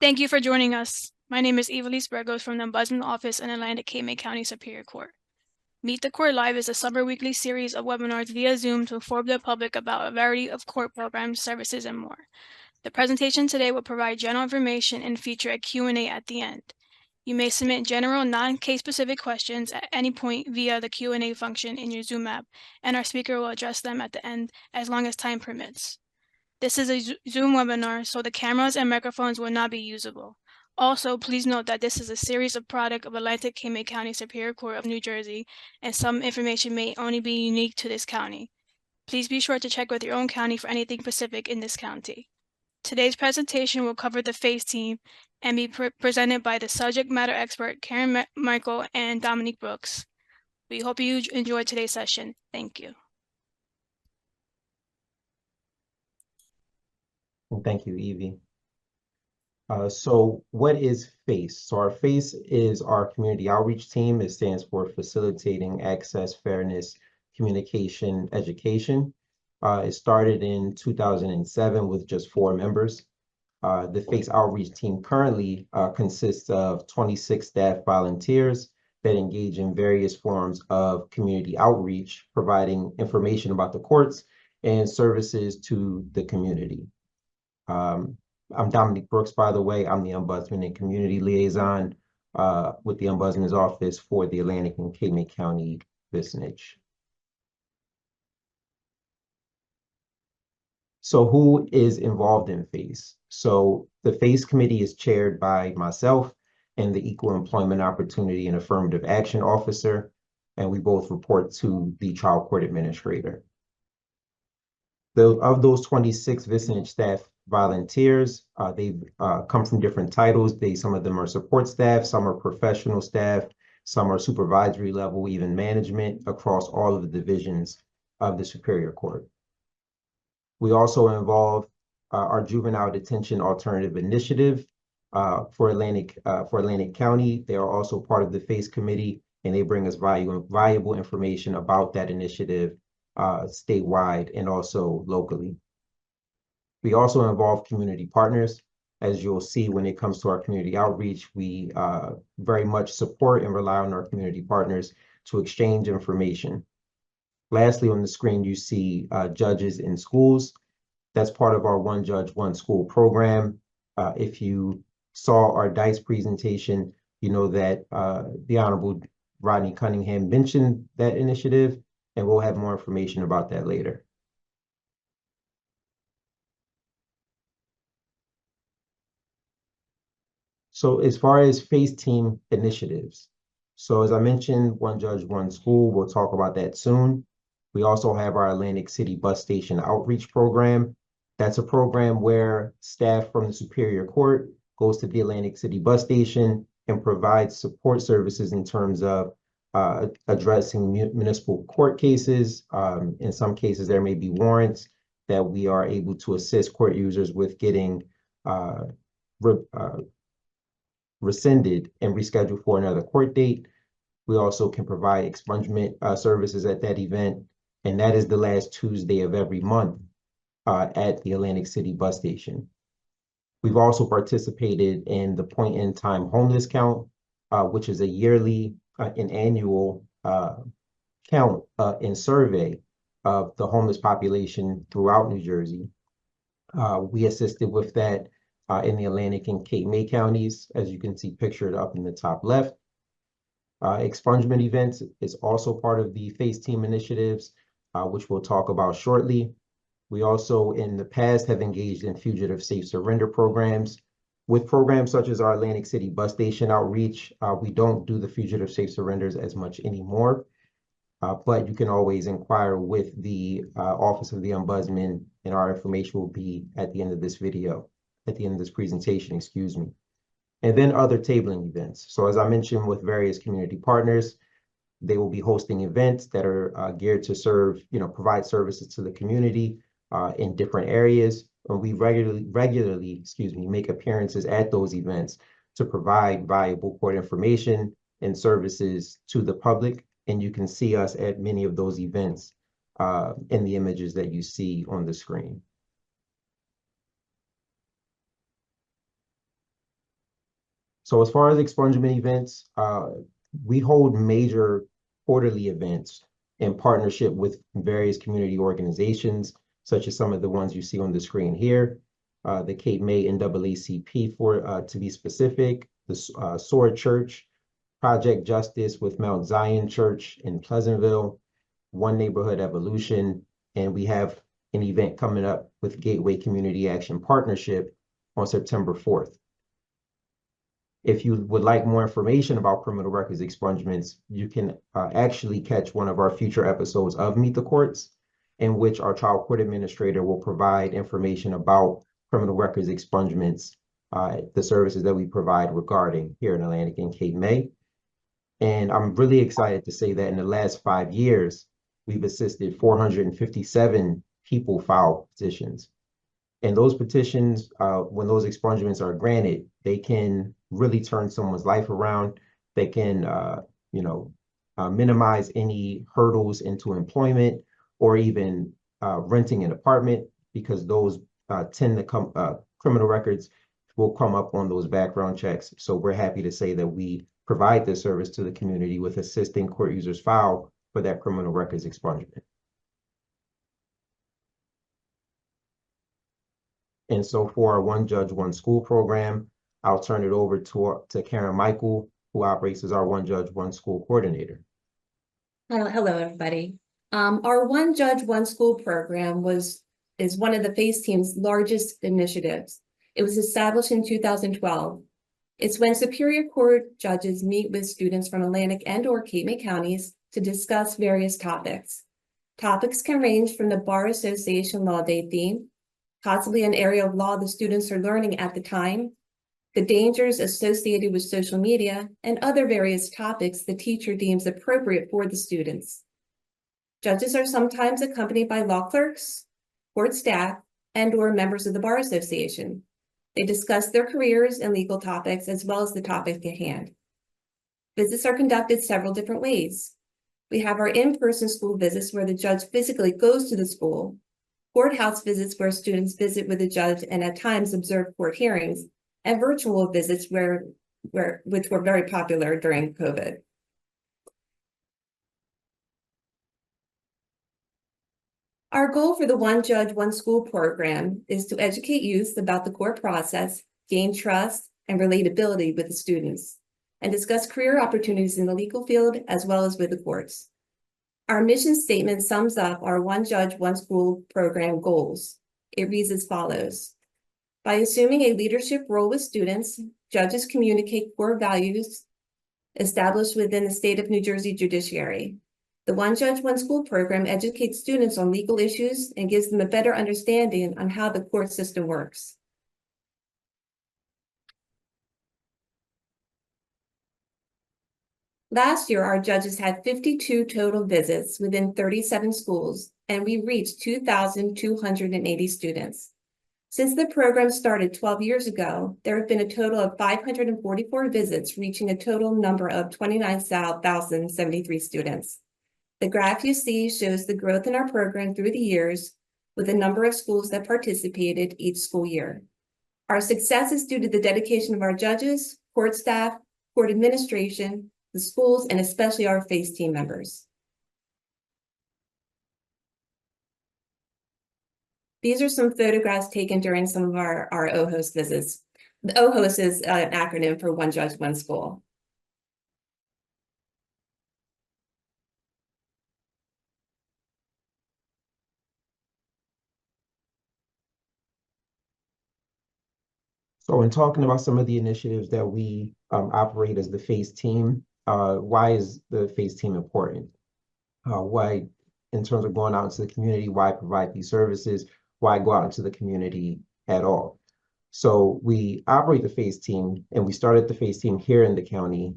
Thank you for joining us. My name is Evelise Burgos from the Ombudsman Office in Atlantic Cape County Superior Court. Meet the Court Live is a summer weekly series of webinars via Zoom to inform the public about a variety of court programs, services, and more. The presentation today will provide general information and feature a Q&A at the end. You may submit general, non-case specific questions at any point via the Q&A function in your Zoom app, and our speaker will address them at the end as long as time permits. This is a Zoom webinar, so the cameras and microphones will not be usable. Also, please note that this is a series of product of Atlantic Cape County Superior Court of New Jersey, and some information may only be unique to this county. Please be sure to check with your own county for anything specific in this county. Today's presentation will cover the FACE team and be presented by the subject matter expert Karen Michael and Dominique Brooks. We hope you enjoy today's session. Thank you. Thank you, Evie. So what is FACE? So our FACE is our community outreach team. It stands for Facilitating Access, Fairness, Communication, Education. It started in 2007 with just 4 members. The FACE outreach team currently consists of 26 staff volunteers that engage in various forms of community outreach, providing information about the courts and services to the community. I'm Dominique Brooks, by the way. I'm the Ombudsman and Community Liaison with the Ombudsman's Office for the Atlantic and Cape County vicinage. So who is involved in FACE? So the FACE committee is chaired by myself and the Equal Employment Opportunity and Affirmative Action Officer, and we both report to the trial court administrator. Of those 26 vicinage staff volunteers, they've come from different titles. Some of them are support staff, some are professional staff, some are supervisory level, even management across all of the divisions of the Superior Court. We also involve our Juvenile Detention Alternative Initiative for Atlantic County. They are also part of the FACE committee, and they bring us valuable information about that initiative statewide and also locally. We also involve community partners. As you'll see, when it comes to our community outreach, we very much support and rely on our community partners to exchange information. Lastly, on the screen, you see judges in schools. That's part of our One Judge, One School program. If you saw our DICE presentation, you know that the Honorable Rodney Cunningham mentioned that initiative, and we'll have more information about that later. So as far as FACE team initiatives, so as I mentioned, One Judge, One School, we'll talk about that soon. We also have our Atlantic City Bus Station Outreach Program. That's a program where staff from the Superior Court goes to the Atlantic City Bus Station and provides support services in terms of addressing municipal court cases. In some cases, there may be warrants that we are able to assist court users with getting rescinded and rescheduled for another court date. We also can provide expungement services at that event, and that is the last Tuesday of every month at the Atlantic City Bus Station. We've also participated in the Point in Time Homeless Count, which is a yearly and annual count and survey of the homeless population throughout New Jersey. We assisted with that in the Atlantic and Cape May counties, as you can see pictured up in the top left. Expungement events is also part of the FACE team initiatives, which we'll talk about shortly. We also in the past have engaged in fugitive safe surrender programs. With programs such as our Atlantic City Bus Station outreach, we don't do the fugitive safe surrenders as much anymore, but you can always inquire with the Office of the Ombudsman, and our information will be at the end of this video, at the end of this presentation, excuse me. And then other tabling events. So as I mentioned, with various community partners, they will be hosting events that are geared to serve, provide services to the community in different areas. And we regularly, make appearances at those events to provide valuable court information and services to the public. And you can see us at many of those events in the images that you see on the screen. So as far as expungement events, we hold major quarterly events in partnership with various community organizations, such as some of the ones you see on the screen here. The Cape May NAACP to be specific, the SOAR Church, Project Justice with Mount Zion Church in Pleasantville, One Neighborhood Evolution, and we have an event coming up with Gateway Community Action Partnership on September 4th. If you would like more information about criminal records expungements, you can actually catch one of our future episodes of Meet the Courts, in which our trial court administrator will provide information about criminal records expungements, the services that we provide regarding here in Atlantic and Cape May. And I'm really excited to say that in the last 5 years, we've assisted 457 people file petitions. And those petitions, when those expungements are granted, they can really turn someone's life around. They can, minimize any hurdles into employment or even renting an apartment, because those tend to come, criminal records will come up on those background checks. So we're happy to say that we provide this service to the community with assisting court users file for that criminal records expungement. And so for our One Judge, One School program, I'll turn it over to Karen Michael, who operates as our One Judge, One School coordinator. Hello, everybody. Our One Judge, One School program is one of the FACE team's largest initiatives. It was established in 2012. It's when Superior Court judges meet with students from Atlantic and/or Cape May counties to discuss various topics. Topics can range from the Bar Association Law Day theme, possibly an area of law the students are learning at the time, the dangers associated with social media, and other various topics the teacher deems appropriate for the students. Judges are sometimes accompanied by law clerks, court staff, and/or members of the Bar Association. They discuss their careers and legal topics as well as the topic at hand. Visits are conducted several different ways. We have our in-person school visits where the judge physically goes to the school, courthouse visits where students visit with the judge and at times observe court hearings, and virtual visits which were very popular during COVID. Our goal for the One Judge, One School program is to educate youth about the court process, gain trust and relatability with the students, and discuss career opportunities in the legal field as well as with the courts. Our mission statement sums up our One Judge, One School program goals. It reads as follows. By assuming a leadership role with students, judges communicate core values established within the state of New Jersey judiciary. The One Judge, One School program educates students on legal issues and gives them a better understanding on how the court system works. Last year, our judges had 52 total visits within 37 schools, and we reached 2,280 students. Since the program started 12 years ago, there have been a total of 544 visits, reaching a total number of 29,073 students. The graph you see shows the growth in our program through the years with the number of schools that participated each school year. Our success is due to the dedication of our judges, court staff, court administration, the schools, and especially our FACE team members. These are some photographs taken during some of our OHOS visits. The OHOS is an acronym for One Judge, One School. So in talking about some of the initiatives that we operate as the FACE team, why is the FACE team important? Why, in terms of going out into the community, why provide these services? Why go out into the community at all? So we operate the FACE team, and we started the FACE team here in the county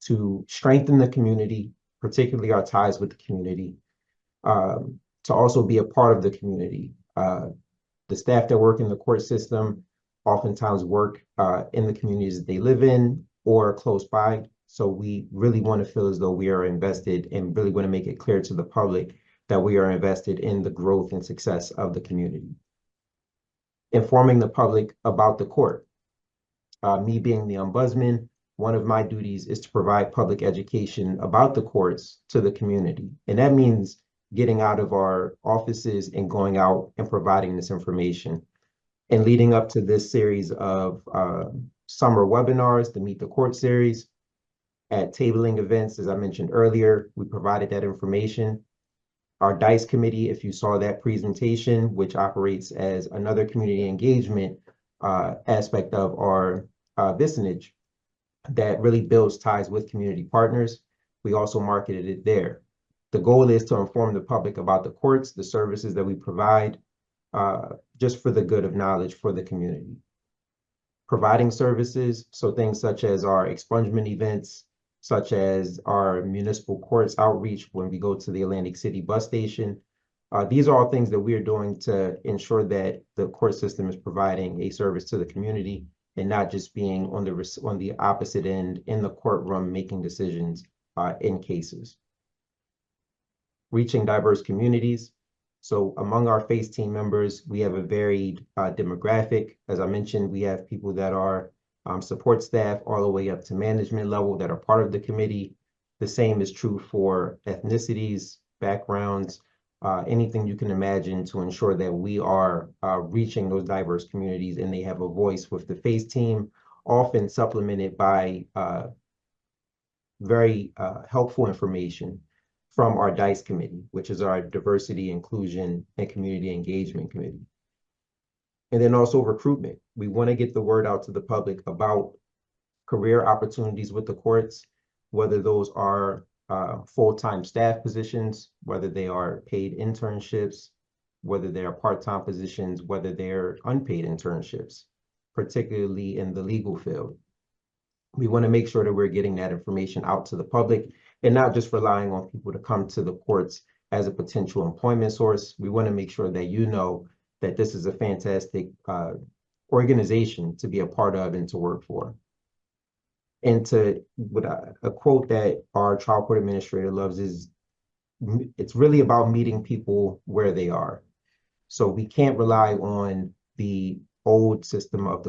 to strengthen the community, particularly our ties with the community, to also be a part of the community. The staff that work in the court system oftentimes work in the communities that they live in or close by. So we really want to feel as though we are invested and really want to make it clear to the public that we are invested in the growth and success of the community. Informing the public about the court. Me being the ombudsman, one of my duties is to provide public education about the courts to the community. And that means getting out of our offices and going out and providing this information. And leading up to this series of summer webinars, the Meet the Court series, at tabling events, as I mentioned earlier, we provided that information. Our DICE committee, if you saw that presentation, which operates as another community engagement aspect of our vicinage that really builds ties with community partners, we also marketed it there. The goal is to inform the public about the courts, the services that we provide, just for the good of knowledge for the community. Providing services, so things such as our expungement events, such as our municipal courts outreach when we go to the Atlantic City bus station. These are all things that we are doing to ensure that the court system is providing a service to the community and not just being on the opposite end in the courtroom making decisions in cases. Reaching diverse communities. So among our FACE team members, we have a varied demographic. As I mentioned, we have people that are support staff all the way up to management level that are part of the committee. The same is true for ethnicities, backgrounds, anything you can imagine to ensure that we are reaching those diverse communities and they have a voice with the FACE team, often supplemented by very helpful information from our DICE committee, which is our Diversity, Inclusion, and Community Engagement Committee. And then also recruitment. We want to get the word out to the public about career opportunities with the courts, whether those are full-time staff positions, whether they are paid internships, whether they are part-time positions, whether they're unpaid internships, particularly in the legal field. We want to make sure that we're getting that information out to the public and not just relying on people to come to the courts as a potential employment source. We want to make sure that you know that this is a fantastic organization to be a part of and to work for. And with a quote that our trial court administrator loves is, it's really about meeting people where they are. So we can't rely on the old system of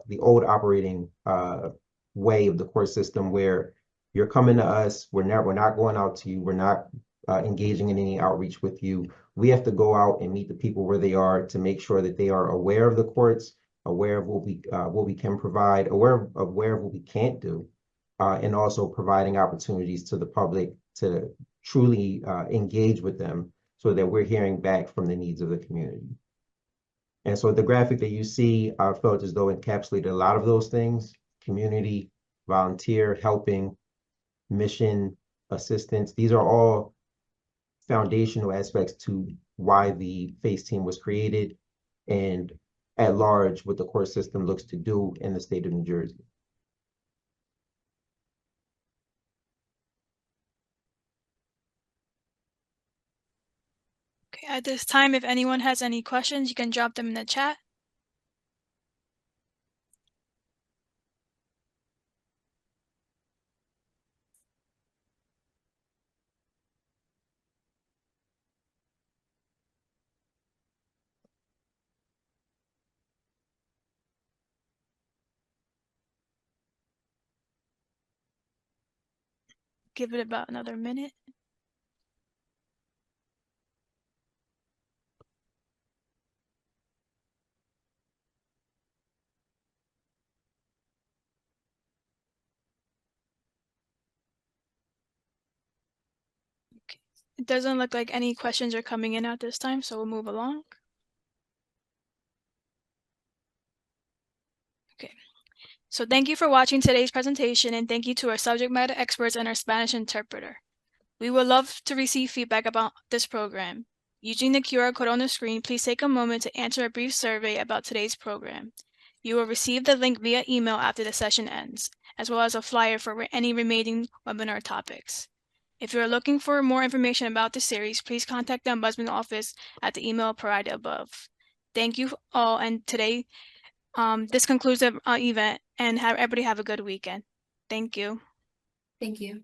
the old operating way of the court system where you're coming to us, we're not going out to you, we're not engaging in any outreach with you. We have to go out and meet the people where they are to make sure that they are aware of the courts, aware of what we can provide, aware of what we can't do, and also providing opportunities to the public to truly engage with them so that we're hearing back from the needs of the community. And so the graphic that you see, I felt as though encapsulated a lot of those things: community, volunteer, helping, mission, assistance. These are all foundational aspects to why the FACE team was created and at large what the court system looks to do in the state of New Jersey. Okay, at this time, if anyone has any questions, you can drop them in the chat. Give it about another minute. Okay. It doesn't look like any questions are coming in at this time, so we'll move along. Okay. So thank you for watching today's presentation, and thank you to our subject matter experts and our Spanish interpreter. We would love to receive feedback about this program. Using the QR code on the screen, please take a moment to answer a brief survey about today's program. You will receive the link via email after the session ends, as well as a flyer for any remaining webinar topics. If you are looking for more information about the series, please contact the Ombudsman Office at the email provided above. Thank you all, and today, this concludes the event, and everybody have a good weekend. Thank you. Thank you.